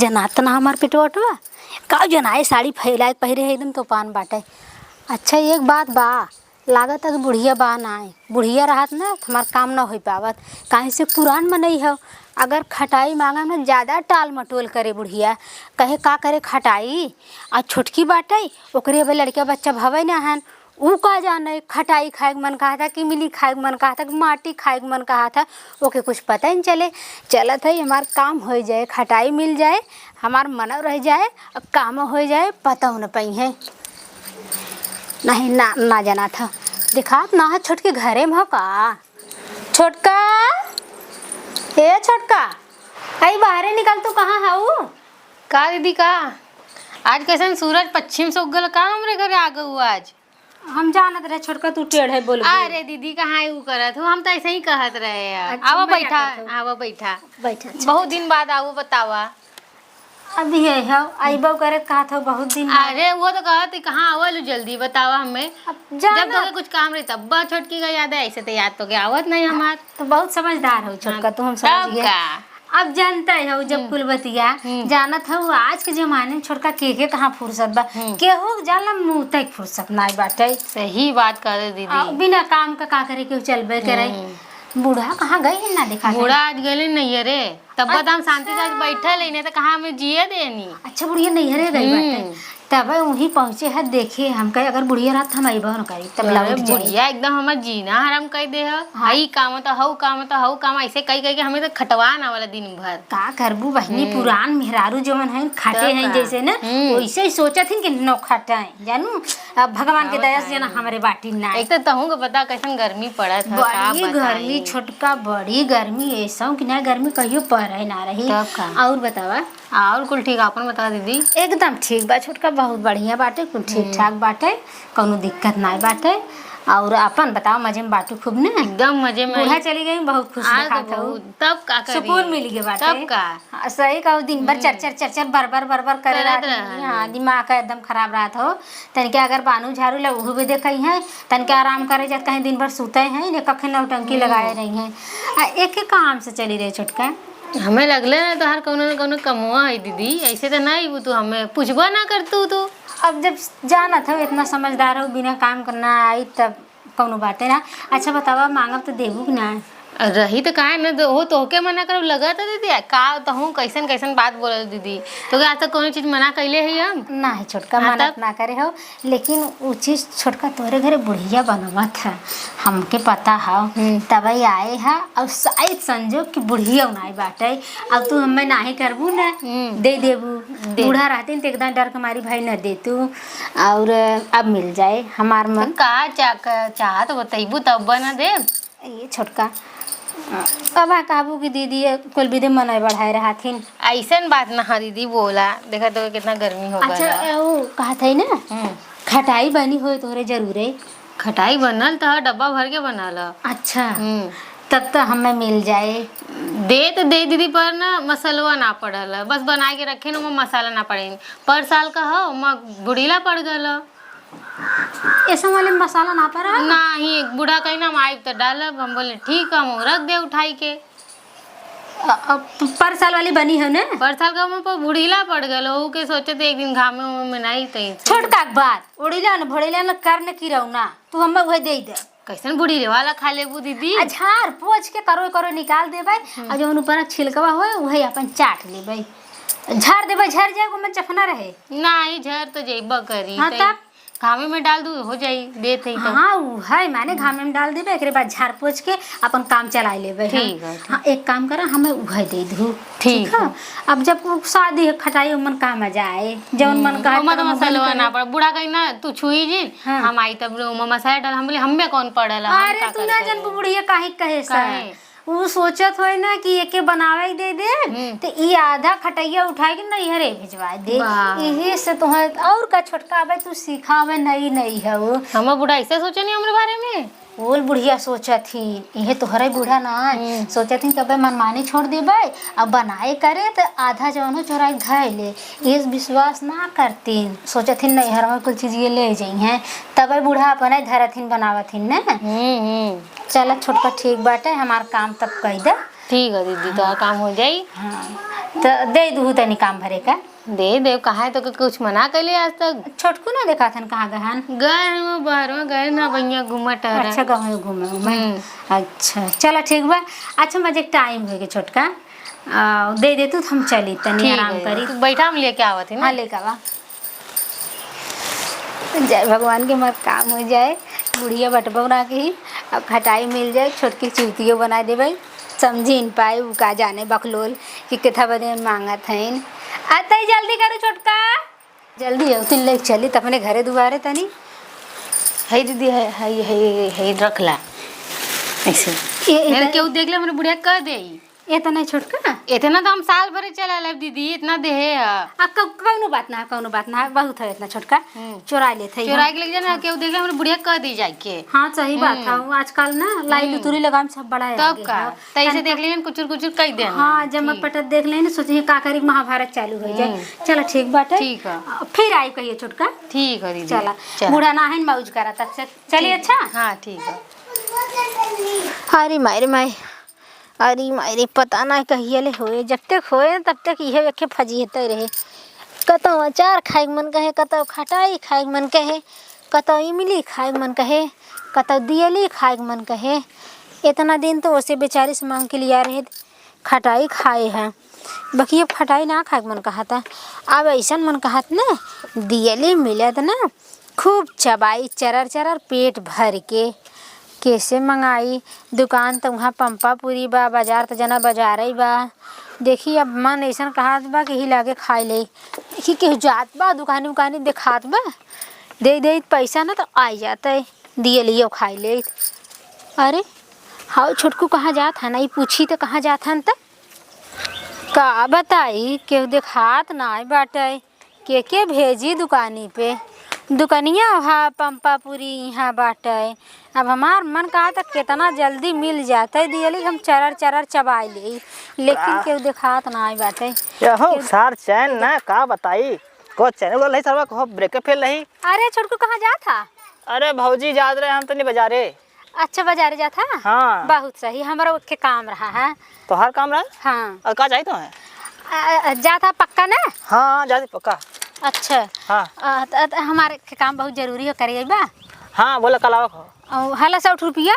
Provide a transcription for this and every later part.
जनात ना हमार पेटवटवा का जनाए साड़ी फैलाए पहिरे है एकदम तूफान बाटे। अच्छा एक बात बा, लागत है कि बुढ़िया बा ना आए, बुढ़िया रहत ना तो हमार काम ना हो पावत। काहे से पुरान में नहीं है, अगर खटाई मांगा ना ज़्यादा टाल मटोल करे बुढ़िया, कहे का करे खटाई आ छोटकी बाटे ओकरे अब लड़का बच्चा भवे ना हन, ऊ का जाने खटाई खाए मन कहा था कि मिली खाए मन कहा था कि माटी खाए मन कहा था, ओके कुछ पता ही नहीं चले। चलत है हमार काम हो जाए, खटाई मिल जाए, हमार मन रह जाए, काम हो जाए, पता न पाई है नहीं ना ना जाना था। दिखात ना है छोटके घरे में हो का, छोटका ए छोटका आई बाहरे निकल, तू कहाँ है वो? का दीदी का आज कैसे सूरज पश्चिम से उगल का हमरे घरे आ गऊ आज। हम जानत रहे छोटका तू टेढ़ है बोल। अरे दीदी कहाँ ऊ करत हो, हम तो ऐसे ही कहत रहे यार। आवा बैठा, आवा बैठा बैठा। बहुत दिन बाद आओ बतावा। अभी है आईबो करे कहा था बहुत दिन। अरे वो तो कहत कहाँ आवल जल्दी बतावा हमें, जब तो कुछ काम रही तब छोटकी का याद है, ऐसे तो याद तो क्या आवत नहीं हमार। तो बहुत समझदार हो छोटका तू, हम समझ गए। अब जानता है जब कुलबतिया जानत है आज के जमाने में छोटका के कहाँ फुर्सत बा, केहू जाला मुंह तक फुर्सत ना बाटे। सही बात करे दीदी, बिना काम का करे केहू चलबे करे। बूढ़ा कहाँ गए ना देखा, बूढ़ा आज गए नहीं रे, तब हम शांति से बैठल है, नहीं तो कहाँ हमें जिए देनी। अच्छा बुढ़िया नैहरे गई बाटे, तब वहीं पहुँचे है देखे हम कहे अगर बुढ़िया रात हम अइबो न करी तब लौट जाए। बुढ़िया एकदम हमार जीना हराम कर दे है। हई काम तो हऊ काम तो हऊ काम, ऐसे कई कई के हमें तो खटवा ना वाला दिन भर। का करबू बहनी, पुरान मेहरारू जवन है खाटे हैं जैसे ना वैसे ही सोचा थी कि नौ खाटे जानू। अब भगवान के दया से ना हमारे बाटी ना। एक तो तहूँ का पता कैसन गर्मी पड़त है, बड़ी गर्मी छोटका, बड़ी गर्मी ऐसा कि ना गर्मी कहियो पड़े ना रही। और बतावा और कुल ठीक, आपन बता दीदी। एकदम ठीक बा छोटका, बहुत बढ़िया बाटे, कुल ठीक ठाक बाटे, कोनो दिक्कत ना बाटे। और अपन बताओ मजे में बाटू खूब ना? एकदम मजे में। बूढ़ा चली गई बहुत खुश दिखाता हूँ, तब का करी, सुकून मिल गया बाटे। तब का सही कहो, दिन भर चर बरबर करे रहा। हाँ दिमाग का एकदम खराब रहा हो। तनिके अगर बानू झाड़ू लग वो भी देखई है, तनिके आराम करे जात कहीं दिन भर सुते हैं ने कखे नौटंकी लगाए रही हैं। एक एक काम से चली रही छोटका। हमें लगले ना तो हर कौनो न कौनो कमुआ है दीदी, ऐसे तो नहीं वो तो हमें पूछबा ना करतू तू। अब जब जाना था इतना समझदार हो, बिना काम करना आई तब कौनो बातें ना। अच्छा बतावा मांगब तो देबू कि ना? रही तो काहे न हो, तोहके मना कर लगा था दीदी का तो हूँ कैसन कैसन बात बोल दीदी, तो आज तक कोनो चीज मना कैले है हम ना है छोटका। मना ना करे हो, लेकिन वो चीज छोटका तोरे घरे बुढ़िया बनवा था हमके पता है, तब आए है। और शायद संजोग की बुढ़िया उनाई बाटे, अब तू हमें ना ही करबू ना दे देबू। बूढ़ा रहते तो एकदम डर के मारी भाई न दे तू, और अब मिल जाए हमार मन का चाह तो बताइबू तब बना दे। ये छोटका अब काबू की दीदी कुल भी दे मन बढ़ाए रहा थी। ऐसन बात ना हाँ दीदी बोला, देखा तो कितना गर्मी हो गया। अच्छा वो कहा था ना खटाई बनी हो तोरे जरूरे? खटाई बनल तो डब्बा भर के बनल। अच्छा तब तो हमें मिल जाए। दे तो दे दीदी, पर ना मसलवा ना पड़ल, बस बना के रखे ना मसाला ना पड़े। पर साल का हो बुढ़ीला पड़ गल, ऐसा वाले मसाला ना पड़ा नहीं। बूढ़ा कहीं ना आइब तो डालब, हम बोले ठीक है, हम रख दे उठाई के। पर साल वाली बनी है ना? पर साल का पर बुढ़ीला पड़ गल, हो के सोचे थे एक दिन घामे में नहीं तई छोटका बात उड़ीला न भोड़ीला न करने की रहना, तू हमें वह दे दे। कैसन बुढ़ी वाला खा लेबू दीदी? झाड़ पोछ के करो करो निकाल देबै, और जो ऊपर छिलकवा होए वही अपन चाट लेबै, झाड़ देबै, झड़ जाए वो में चफना रहे। नहीं झड़ तो जेबा करी। हाँ तब घामे में डाल दू हो जाई देत है। हाँ वो है माने घामे में डाल देबे, एकरे बाद झाड़ पोछ के अपन काम चला लेबे। ठीक है। हाँ एक काम करा, हमें वह दे दू। ठीक है। अब जब शादी है खटाई मन का मजा आए, जौन मन का मसाला ना पड़ा। बूढ़ा कहीं ना तू छुई जी हम आई तब मसाला डाल, हम बोले हमें कौन पड़ल। अरे तू ना जन बुढ़िया काहे कहे सा वो सोचत होय ना कि एके बनावे दे दे, तो ई आधा खटैया उठा के नैहरे भिजवा दे। यही से तो और का छोटका आवे तू सिखावे नहीं है वो। हम बूढ़ा ऐसे सोचे नहीं हमारे बारे में। बोल बुढ़िया सोचा थी ये तोहरे बूढ़ा ना सोचा थी कब मनमानी छोड़ देबे, अब बनाए करे तो आधा जौनो चोराई खाए ले, ये विश्वास ना करतीन। सोचा थी नैहर में कुछ चीज ये ले जाइ हैं, तब बूढ़ा अपने धरथिन बनावथिन ना। चल छोटका ठीक बाटे, हमार काम तब कह दे। ठीक है दीदी, तो काम हो जाई। हाँ तो दे दू तनी काम भरे का। दे दे, कहा है तो कुछ मना कैले आज तक? छोटकू ना देखा थन कहाँ गहन? गए हम बाहर में, गए ना भैया घूमा टहरा। अच्छा गाँव घूमे घूमे। अच्छा चलो ठीक बा। अच्छा मुझे टाइम हो गया छोटका, दे दे तू हम चली तनी आराम करी। तू बैठा, हम लेके आवत है ना। हाँ लेके आवा। जय भगवान के मत काम हो जाए, बुढ़िया बटबा बना के ही अब खटाई मिल जाए, छोटकी चूतियो बना दे भाई, समझी न पाए उ का जाने बकलोल कि कितना बदे मांगत हईन। आते जल्दी करो छोटका, जल्दी हो तिल लेके चली त अपने घरे दुआरे तनी। है दीदी, है रख ला ऐसे। मेरे केहू देख ले मेरे बुढ़िया कह दे। ये तो नहीं छोटका, इतना तो हम साल भर चला ले दीदी, इतना दे है। कौनो बात ना, कौनो बात ना, बहुत है इतना छोटका, चुरा लेते चुरा के लेके जाना, केहू देख ले मेरे बुढ़िया कह दी जाए के। हाँ सही बात है, आजकल ना लाई लुतुरी लगाम सब बड़ा है। तब का तैसे देख लेन कुचुर कुचुर कह दे। हाँ जमक पटक देख लेन, सोचिए का करी महाभारत चालू हो जाए। चलो ठीक बात है, ठीक है, फिर आई कहिए छोटका। ठीक है दीदी, चला बूढ़ा ना है मौज करा तब से। चलिए अच्छा। हाँ ठीक है। अरे मायरे माय, अरे मायरे पता ना कहिए ले होए, जब तक होए तब तक यह वेखे फजीहते रहे। कतो अचार खाए मन कहे, कतो खटाई खाए मन कहे, कतो इमली खाए मन कहे, कतो दियली खाए मन कहे। इतना दिन तो वैसे बेचारी से मांग के लिया रहे खटाई खाए हैं, बाकी अब खटाई ना खाए मन कहा था। अब ऐसा मन कहत ना दियली मिलत ना, खूब चबाई चरर चरर पेट भर के। कैसे मंगाई, दुकान तो वहाँ पंपापुरी बा, बाजार तो जना बाजार ही बा। देखी अब मन ऐसा कहा बा कि ही लागे खाए ले, देखी केहू जात बा दुकानी उकानी देखात बा, दे दे पैसा ना तो आ जाते दिए लियो खाए ले। अरे हाँ छोटकू कहाँ जात है ना, ये पूछी तो कहाँ जात हन तक का बताई, केहू देखात ना बाटे, के भेजी दुकानी पे, दुकनिया वहाँ पंपापुरी यहाँ बाटे। अब हमार मन कहा था कितना जल्दी मिल जाते दियली, हम चरर चरर चबाई ले, लेकिन केहू देखात ना आई बाटे। हो सार चैन ना का बताई, को चैन बोल रही सरवा को ब्रेक फेल रही। अरे छोटकू कहाँ जा था? अरे भौजी जात रहे हम तो नहीं बाजारे। अच्छा बाजारे जा था? हाँ बहुत सही, हमारा के काम रहा है। तो हर काम रहा। हाँ और कहाँ जाई तो है? जा था पक्का ना? हाँ जाती पक्का। अच्छा हाँ हमारे के काम बहुत जरूरी हो करिए बा। हाँ बोला कल आओ। और हला 100 रुपया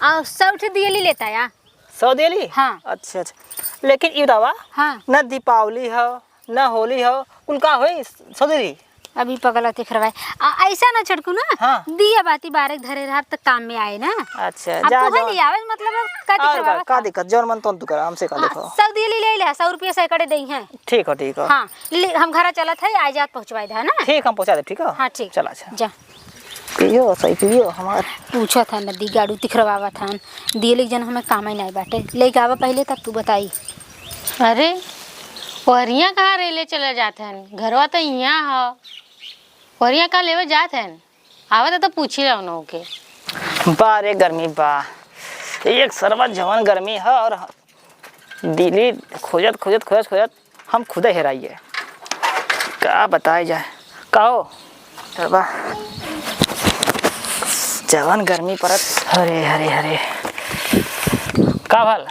और 100 दियली लेता या 100 दियली। हाँ अच्छा अच्छा, लेकिन ये दवा हाँ न दीपावली हो न होली हो, उनका हो 100 दियली अभी पगला करवाए। ऐसा ना छोटकू ना, हाँ। दिया बाती बारे धरे रहा तक काम में आए ना। अच्छा अब जा तो जा हली आवे मतलब का दिक्कत का दिक्कत जोर मन तो कर हमसे का देखो। 100 दियली ले ले, 100 रुपया सैकड़े दई हैं। ठीक हो ठीक हो। हाँ हम घर चलत है, आज जात पहुंचवाई है ना। ठीक हम पहुंचा दे। ठीक हो हाँ ठीक, चला अच्छा जा। पियो सही पियो हमार पूछा था नदी गाड़ू तिखरवावा था दियली जन हमें काम ही नहीं बाटे, लेके आवा पहले तब तू बताई। अरे वरिया कहाँ रेले चले जाते हैं, घरवा तो यहाँ हो, वरिया कहाँ लेवे जाते हैं, आवा तो पूछ ही रहा के। बारे गर्मी बा, एक सरबत जवन गर्मी है और दिल्ली खोजत खोजत खोजत खोजत हम खुद हेराइए, क्या बताया जाए। कहो सरबा जवन गर्मी परत, हरे हरे हरे का भल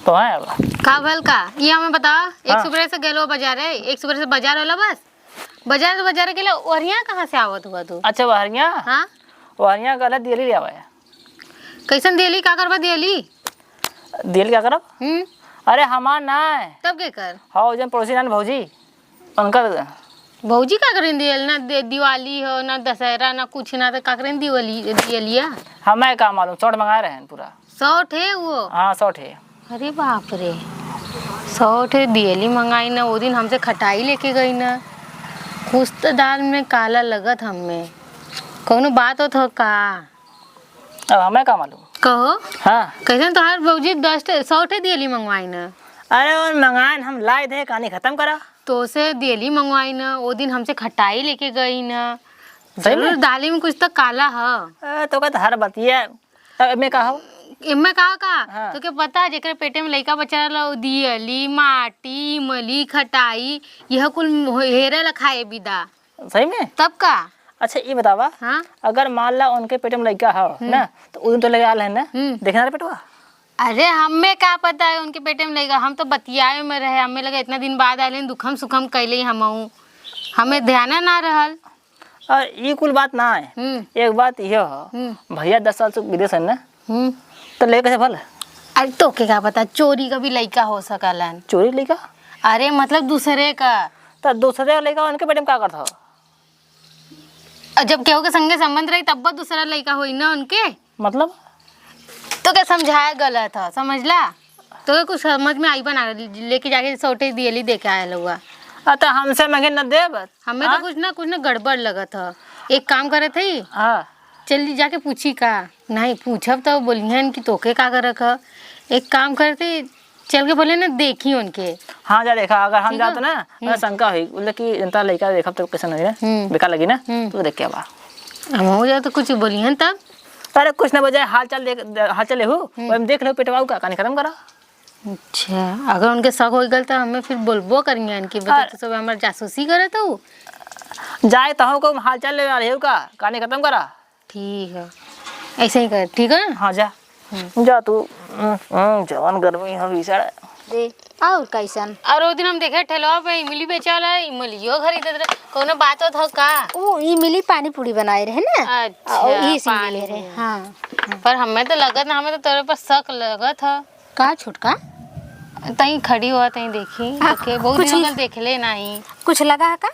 तो है। अब का भल का ये हमें बताओ। एक सुबह से गेलो बाजार है, एक सुबह से बाजार होला, बस बाजार से बाजार के लिए वरिया कहाँ से आवत हुआ तू? अच्छा वहरिया। हाँ वहरिया गलत दिल्ली ले आवे। कैसन दियली, का करवा दियली? दिल्ली क्या करब? अरे हमार ना है, तब के कर हाँ जन पड़ोसी ना भौजी उनका। भौजी का करें दियल ना, दिवाली हो ना दशहरा ना कुछ ना, तो का करें दियलिया? हमें का मालूम, चौट मंगा रहे हैं पूरा 100 ठे वो। हाँ 100 ठे। अरे बाप रे, 100 ठे दियली मंगाई ना, वो दिन हमसे खटाई लेके गई ना, कुछ तो दाल में काला लगत हमें, कौनो बात हो का? अब हमें का मालूम, कहो हाँ कैसे तो हर भौजी 100 ठे दियली मंगवाई ना। अरे और मंगान हम लाए थे, कहानी खत्म करा तो से दियली मंगवाई ना, वो दिन हमसे खटाई लेके गई ना, सही में? जरूर दाली में कुछ तो काला है। तो कहते हर बतिया तब मैं कहा इनमें का हाँ। तो क्या पता है, जेकर पेटे में लइका बच्चा रहा दियली माटी इमली खटाई यह कुल हेरे ला खाए बिदा। सही में? तब का अच्छा ये बतावा, हाँ अगर मान ला उनके पेट में लड़का हो ना, तो उन तो लगे आल है ना, देखना रे पेटवा। अरे हमें क्या पता है उनके पेटे में लगेगा, हम तो बतियाए में रहे, हमें लगा इतना दिन बाद आए दुखम सुखम कैले हमहू, हमें ध्यान ना रहल। और ये कुल बात ना है। एक बात यह भैया 10 साल से विदेश है ना, तो ले कैसे भल? अरे तो के क्या पता, चोरी का भी लड़का हो सकलन। चोरी लेगा? अरे मतलब दूसरे का। तो दूसरे का लेगा उनके पेटे में क्या करता हो? जब केहू के संगे संबंध रही तब दूसरा लड़का होई ना उनके। मतलब तो क्या समझाया गलत है, समझला? तो कुछ समझ में आई बना लेके जाके सोटे दियली दे के आया हुआ। तो हमसे मंगे न देब? हमें तो कुछ ना गड़बड़ लगा था। एक काम करे थे, हाँ चल जाके पूछी का नहीं, पूछब तो बोलिहन कि तोके का कर रखा। एक काम करते चल के बोले ना देखी उनके। हाँ जा देखा, अगर हम जाते ना तो शंका हुई बोले कि इनता लड़का देखा तो कैसे नहीं ना बेकार लगी ना, तो देख के बा हम हो जाए तो कुछ बोलिहन तब। अरे कुछ ना बजाय हाल चाल ले हो, हम देख लो पेटवाऊ का कहानी खत्म करा। अच्छा अगर उनके शक हो गल तो हमें फिर बोलबो करेंगे इनकी बता, तो सब हमारे जासूसी करे तो जाए तो को हाल चाल ले रहे हो का कहानी खत्म करा। ठीक है, ऐसे ही कर, ठीक है। हाँ जा जा तू। जवान गर्मी हो बिचारा दे और कैसन। और वो दिन हम देखे ठेलवा पे इमली बेचा वाला, इमलियो खरीदत रहे, कोनो बात हो का? वो इमली पानी पूरी बनाए रहे ना। अच्छा और यही से पानी मिले रहे। हाँ पर हमें तो लगत ना, हमें तो तेरे पर शक लगत है। का छोटका तई खड़ी हुआ तई देखी देखे बहुत कुछ दिन देख ले नहीं। कुछ लगा है का?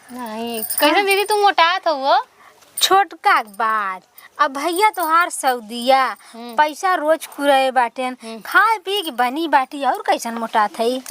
नहीं कैसे दीदी तुम मोटा था वो? छोटका के बाद अब भैया तोहार सऊदिया पैसा रोज कुरे बाटेन, खाए पी के बनी बाटी और कैसन मोटा थई।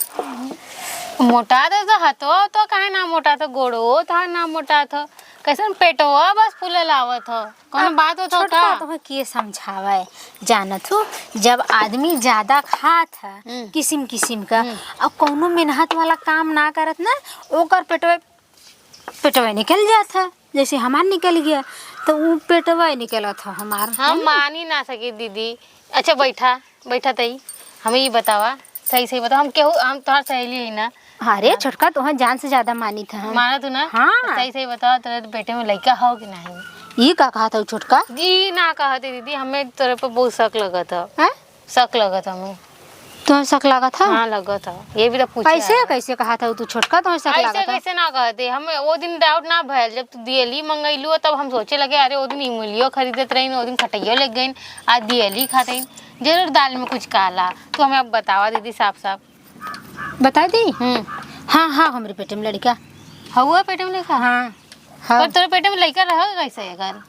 मोटा तो हतो तो काहे ना मोटा था, गोड़ो था ना मोटा था, कैसन पेटवा बस फूले लावत हो, कोनो बात हो तो छोटका का? तुम्हें के समझावे जानत हो, जब आदमी ज्यादा खात है किस्म किस्म का और कोनो मेहनत वाला काम ना करत ना, ओकर पेटवे निकल जात है। जैसे हमार निकल गया तो वो पेटवा निकला था हमार। हम मान ही ना सके दीदी। अच्छा बैठा तई, हमें ये बतावा, सही सही बताओ, हम केहू हम तुम्हार सहेली है ना? अरे छोटका तुम्हें जान से ज्यादा मानी था हम। माना तू ना? हाँ। सही सही बताओ, तेरे बेटे में लड़का हो कि नहीं? ये का कहा था छोटका? जी ना कहते दीदी, हमें तेरे पे बहुत शक लगा था। हैं? शक लगा था हमें। तुम्हें शक लगा था? हाँ लगा था, ये भी तो पूछा कैसे कहा था तू छोटका तुम्हें शक लगा ऐसे था? कैसे ना कहते, हमें वो दिन डाउट ना भयल, जब तू दियली मंगैलू तब हम सोचे लगे अरे वो दिन इमलियो खरीदत रही, वो दिन खटैयो लग गई, आज दियली खाते जरूर दाल में कुछ काला। तो हमें अब बतावा दीदी साफ साफ। बता दी। हाँ हाँ हमारे पेटे में लड़का हुआ, पेटे में लड़का? हाँ हाँ। पर तेरे पेटे में लड़का रहा कैसे अगर?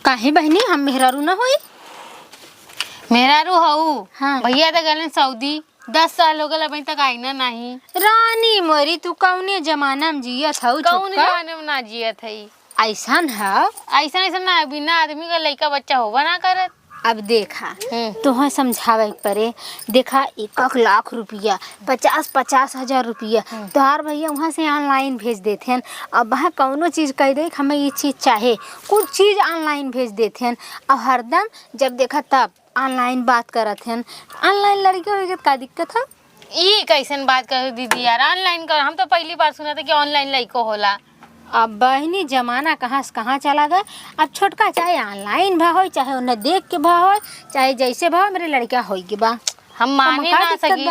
काहे बहनी हम मेहरारू ना होई? मेहरारू हऊ। हाँ। भैया तो गए सऊदी, 10 साल हो गए अभी तक आईना नहीं। रानी मोरी तू कौने जमाना में जियत हऊ कौन छोटका? जमाने में ना जियत है? ऐसन है। ऐसा ऐसा ना बिना आदमी का लड़का बच्चा होगा ना करत। अब देखा तुह समझावे परे, देखा 1 लाख रुपया 50,000 रुपया तोहार भैया वहाँ से ऑनलाइन भेज देते हैं। अब वहाँ कौनो चीज़ कह दे हमें ये चीज़ चाहे, कुछ चीज़ ऑनलाइन भेज देते हैं और हरदम जब देखा तब ऑनलाइन बात करत हैं। ऑनलाइन लड़के हो का दिक्कत है? ये कैसन बात कर दीदी यार, ऑनलाइन कर, हम तो पहली बार सुना था कि ऑनलाइन लड़को होला। अब बहनी जमाना कहाँ से कहाँ चला गया। अब छोटका चाहे ऑनलाइन भा हो, चाहे उन्हें देख के भा हो, चाहे जैसे भा मेरे लड़का हो कि बा हम माने ना सकी,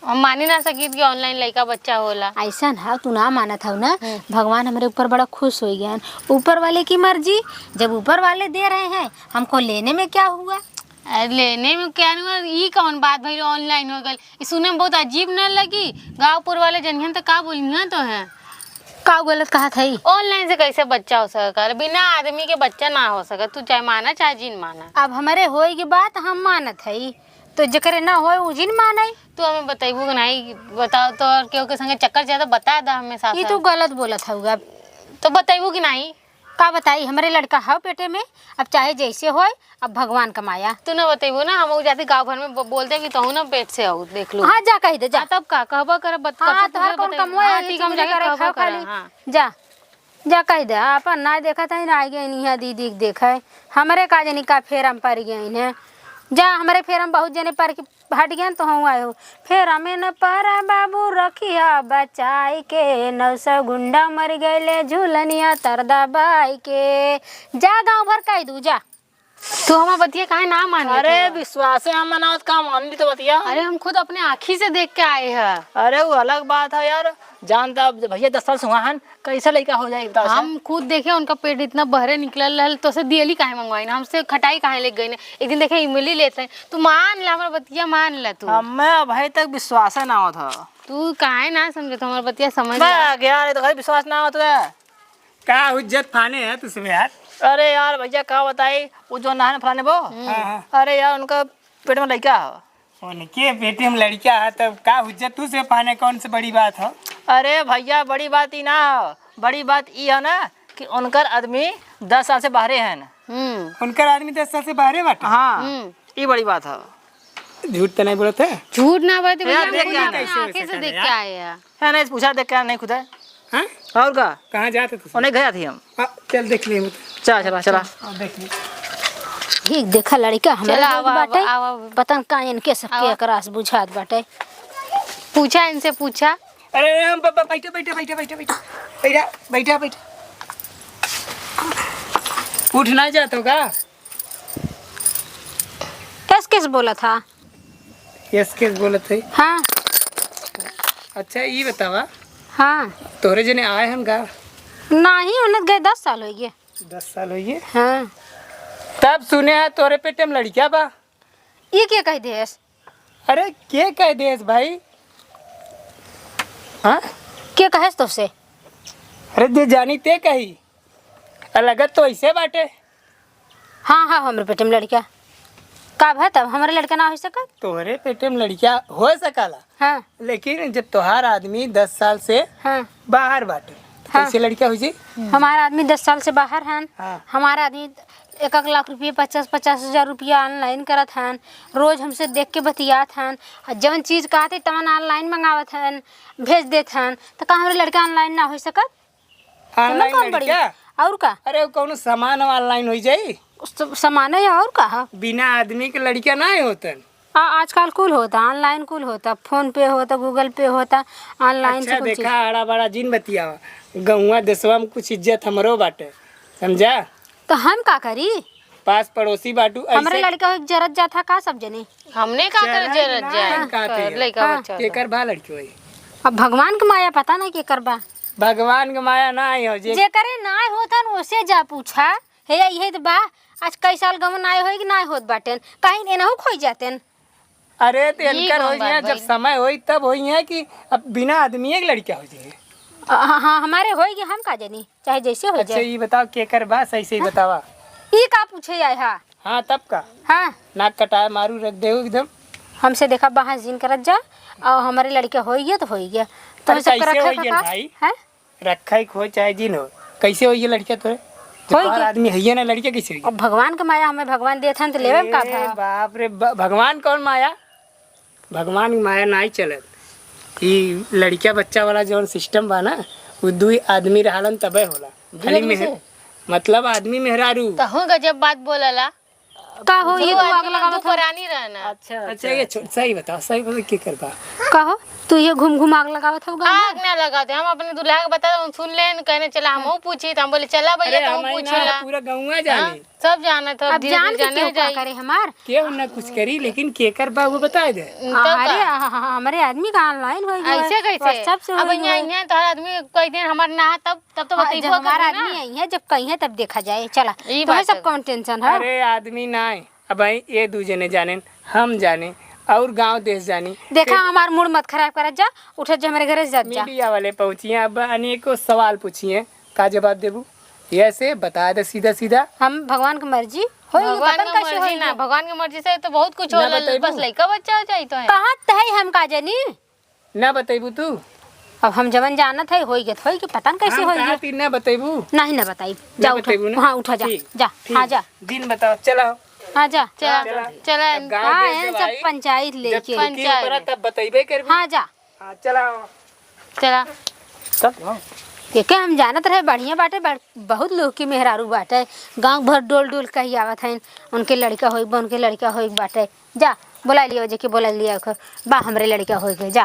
हम माने ना सकी कि ऑनलाइन लड़का बच्चा होला। ऐसा है तू ना माना था ना। भगवान हमारे ऊपर बड़ा खुश हो गया, ऊपर वाले की मर्जी, जब ऊपर वाले दे रहे हैं हमको लेने में क्या हुआ? अरे लेने में क्या हुआ, ये कौन बात भाई ऑनलाइन हो गई, सुने में बहुत अजीब न लगी। गाँवपुर वाले जनियन तो का बोलिए तो है का गलत कहा था? ऑनलाइन से कैसे बच्चा हो सका, बिना आदमी के बच्चा ना हो सका, तू चाहे माना चाहे जिन माना। अब हमारे होए की बात हम मानत है, तो जकरे ना होए उ जिन माने। तू हमें बताइबू कि नहीं बताओ तो, और केहू के संगे चक्कर ज्यादा बता दा हमें साथ। ये तू गलत बोलत है। तो बताइबू कि नहीं? का बताई, हमारे लड़का है पेटे में, अब चाहे जैसे होए, अब भगवान कमाया। तू ना बताइबू ना, हम जाते गाँव भर में बोलते कि तू ना पेट से आओ देख लो। हाँ जा कह दे जा। तब का कहबा कर हाँ तो हर कौन कमवा ठीक हम जाके कहबा कर। हां जा जा कह दे, अपन ना देखा था ना आ गए नहीं दीदी के देखे, हमारे का जनी का फेर हम पड़ गए ने। जा हमारे फेर हम बहुत जने पर हट गए तो हम आए हो फेर हमें न पारा बाबू रखिया बचाई के, 900 गुंडा मर गए झूलनिया तरदा बाई के। जा गाँव भर कह दू जा। तू हमार बतिया काहे ना मान लेत अरे हवा? विश्वास है हम मनावत का मान ली तो बतिया। अरे हम खुद अपने आँखी से देख के आए हैं। अरे वो अलग बात है यार, जानता भैया 10 साल सुहान कैसा लड़का हो जाए बताओ। हम खुद देखे उनका पेट इतना बहरे निकलल रहल, तो से दियली काहे मंगवाई ना, हमसे खटाई काहे ले गई ना। एक दिन देखे इमली लेते हैं, तू मान ला हमारा बतिया, मान ला तू। हमें अभी तक विश्वास ना हो था। तू काहे ना समझे, हमारा बतिया समझ ला। मैं यार तो विश्वास ना होता है। का हुज्जत फाने है तुझमें यार? अरे यार भैया क्या बताई, वो जो नहाने फलाने वो, हाँ। अरे यार उनका पेट में लड़का है। उनके बेटे में लड़का है तब का हुज्जत तुझसे पाने कौन सी बड़ी बात है? अरे भैया बड़ी बात ही ना हो, बड़ी बात ये है ना कि उनकर आदमी 10 साल से बाहरे हैं। उनका आदमी 10 साल से बाहर बाटे। हाँ ये बड़ी बात है। झूठ तो नहीं बोलते है? झूठ ना बात भैया, यार, हम देख खुद यार, अपने कैसे हो आँखें से सकता देख है के यार? आए हैं। है नहीं पूछा देख क्या नहीं खुद है हाँ? और का कहाँ जाते तुझ? उन्हें गया थी हम। चल देख ले चला चला चला देख ले। ठीक देखा लड़का चला, हमारा आवा, बाटे, आवा, आवा। पता न का इनके सबके आवा। एकरास बुझात बाटे। पूछा इनसे, पूछा। अरे हम बैठा बैठा बैठा बैठा बैठा बैठा बैठा। उठ ना जाते हो का? कैस कैस बोला था? यस के बोले थे। हाँ अच्छा ये बतावा, हाँ तोरे जने आए हम का? नहीं उन्हें गए 10 साल हो गए। 10 साल हो गए। हाँ तब सुने है तोरे पेटे में लड़किया बा। ये क्या कह देस? अरे के कह देस भाई? हाँ क्या कहेस तो से? अरे दे जानी ते कही अलगत तो ऐसे बाटे। हाँ हाँ हमारे पेटे में लड़का का है, तब हमारे लड़का ना हो सकत। तोहरे पेटे में लड़किया हो सकाला, हाँ लेकिन जब तोहार आदमी 10 साल से हाँ बाहर बाटे हाँ। कैसे लड़किया हो जी? हमारा आदमी 10 साल से बाहर हैं। हाँ। हमारा आदमी 1 लाख रुपये 50,000 रुपया ऑनलाइन करत हैं। रोज हमसे देख के बतियात हैं, जौन चीज़ कहते तवन ऑनलाइन मंगावत हैं, भेज देत हैं। तो का हमारे लड़का ऑनलाइन ना हो सकत? ऑनलाइन कौन बड़ी लड़किया? और का अरे वो कौनो सामान ऑनलाइन हो जाई, सामान है और का है? बिना आदमी के लड़किया ना होतन। आजकल कुल होता ऑनलाइन, कुल होता फोन पे होता, गूगल पे होता, ऑनलाइन अच्छा से कुल चीज़। देखा आड़ा बड़ा जिन बतियावा, गौवा देशवा में कुछ इज्जत हमरो बाटे, समझा? तो हम का करी? पास पड़ोसी बाटू हमारे ऐसे लड़का एक जरत जाता का सब जने। हमने का कर जरत ना, जाए का थे? कर लइका हाँ। बच्चा केकर बा लड़की होई? अब भगवान के माया पता नहीं के करबा, भगवान के माया ना आई हो जे। जे करे ना होता उसे जा पूछा हे यही तो बा। आज कई साल गमन आए हो कि ना होत बाटेन, कहीं एनहु खोई जातेन। अरे तो ये इनकर कौन होई बात है जब भाई? समय होई तब होई है कि अब बिना आदमी एक लड़किया हो जाए। हाँ हाँ हमारे होएगी, हम का जानी चाहे जैसे हो अच्छा जाए। ये बताओ केकर बा, सही सही बतावा। ये का पूछे आए हा? हाँ तब का हाँ नाक कटाए मारू रख दे एकदम। हमसे देखा बाहर जिन करत जा और हमारे लड़के हो गया तो हो गया। तो अरे हमसे कैसे रखा होई का भाई? है? रखा ही खो चाहे जिन हो, कैसे होई ये लड़किया तोरे? जब होई तोहार के- आदमी है ना, लड़किया कैसे होई? और भगवान के माया हमें भगवान देते हैं तो लेवे का अरे भा। बाप रे भगवान कौन माया? भगवान की माया नहीं चलत। ई लड़किया बच्चा वाला जौन सिस्टम बा ना, वो दुई आदमी रहलन तबे होला। खाली आदमी मेहर से? मतलब आदमी मेहरारू। तो हो गजब बात बोलला। का हो ये दो तो आग आदमी लगावत दो पुरानी रहना। अच्छा ये सही बताओ, सही बताओ के करबा? कहो तू ये घूम घूम आग लगावत होगा। आग ना लगाते, हम अपने दूल्हा के बता दो, सुन ले कहने चला हम पूछी तो हम बोले चला अरे भैया तुम हमारी पूछला। ना पूरा गौवा जाने सब जाना था, अब जान के क्यों का जाए। करे हमार? केहू ना कुछ करी, लेकिन केकर बा वो बता दे। अरे हमारे आदमी का ऑनलाइन हो गया ऐसे कैसे? व्हाट्सएप से अब हो यहाँ गया। यहाँ तो आदमी कोई दिन हमारे ना तब तो हाँ, बताइए जब हमारा आदमी आई है, जब कहीं है तब देखा जाए। चला ये तुम्हें बात है। सब कौन टेंशन है? अरे आदमी ना है, अब भाई ये दूजे ने जाने, हम जाने और गांव देश जानी। देखा हमार मूड मत खराब कर जा, उठ जा हमारे घर से जा। मीडिया वाले पहुंचिए, अब अनेकों सवाल पूछिए, का जवाब देबू? ऐसे बता दे सीधा सीधा। हम भगवान की मर्जी हो भगवान की मर्जी ना, भगवान की मर्जी से तो बहुत कुछ ना होला, बताइबू? बस लइका बच्चा हो जाए तो है। कहाँ है हम का जानी। ना बतेबू तू? अब हम जवन जानत है हो गया कि पता नहीं कैसे हम हो कहा गया। थी ना बतेबू? नहीं ना बताई, जा उठो। बतेबू ना? हाँ उठा जा ठीक, जा। ठीक। हाँ जा दिन बताओ, चलो हाँ जा। चला चला अब गाँव हाँ देश है जब सब आई, पंचायत जब लेके। चुटकी पंचायत ऊपरा तब बतेबे करबू। हाँ जा हाँ चला चला। तब के हम जानत रहे बढ़िया बाटे, बहुत लोग की मेहरारू बाटे, गांव भर डोल डोल कही आवत हैं उनके लड़का होई बा, उनके लड़का होई बाटे। जा बुला लिया जे के बुला लिया बा हमरे लड़का होई के जा।